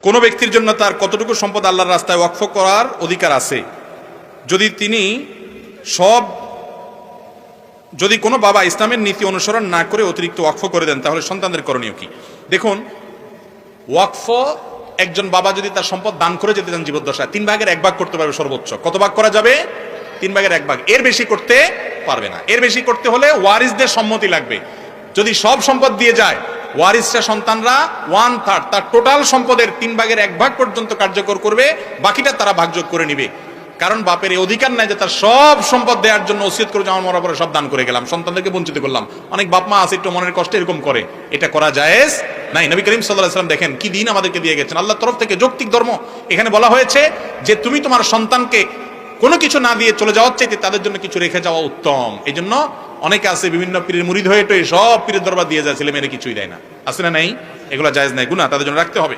কোনো ব্যক্তির জন্য তার কতটুকু সম্পদ আল্লাহর রাস্তায় ওয়াকফ করার অধিকার আছে? যদি কোনো বাবা ইসলামের নীতি অনুসরণ না করে অতিরিক্ত ওয়াকফ করে দেন, তাহলে সন্তানদের করণীয় কি? দেখুন, ওয়াকফ একজন বাবা যদি তার সম্পদ দান করে যেতে চান জীবদ্দশায়, 3 ভাগের 1 ভাগ করতে পারবে সর্বোচ্চ। কত ভাগ করা যাবে? 3 ভাগের 1 ভাগ। এর বেশি করতে পারবে না। এর বেশি করতে হলে ওয়ারিসদের সম্মতি লাগবে। যদি সব সম্পদ দিয়ে যায়, ওয়ারিসরা সন্তানরা 1/3 তার টোটাল সম্পদের 3 ভাগের 1 ভাগ পর্যন্ত কার্যকর করবে, বাকিটা তারা ভাগযোগ করে নিবে। কারণ বাপের এই অধিকার নাই যে তার সব সম্পদ দেওয়ার জন্য ওসিয়ত করে আমার মরার পরে সব দান করে গেলাম, সন্তানদেরকে বঞ্চিত করলাম। অনেক বাপ মা আছে একটু মনের কষ্টে এরকম করে, এটা করা জায়েজ নাই। নবী করিম সাল্লাল্লাহু আলাইহি ওয়াসাল্লাম দেখেন কি দিন আমাদেরকে দিয়ে গেছেন, আল্লাহর তরফ থেকে যৌক্তিক ধর্ম। এখানে বলা হয়েছে যে তুমি তোমার সন্তানকে কোনো কিছু না দিয়ে চলে যাওয়ার চাইতে তাদের জন্য কিছু রেখে যাওয়া উত্তম। এই জন্য অনেকে আছে বিভিন্ন পীরের মুরিদ হয়ে তো সব পীরের দরবার দিয়ে যায়, ছেলে মেয়েরা কিছুই দেয় না। আছে না নাই? এগুলো জায়েজ নাই, গুনাহ, তাদের জন্য রাখতে হবে।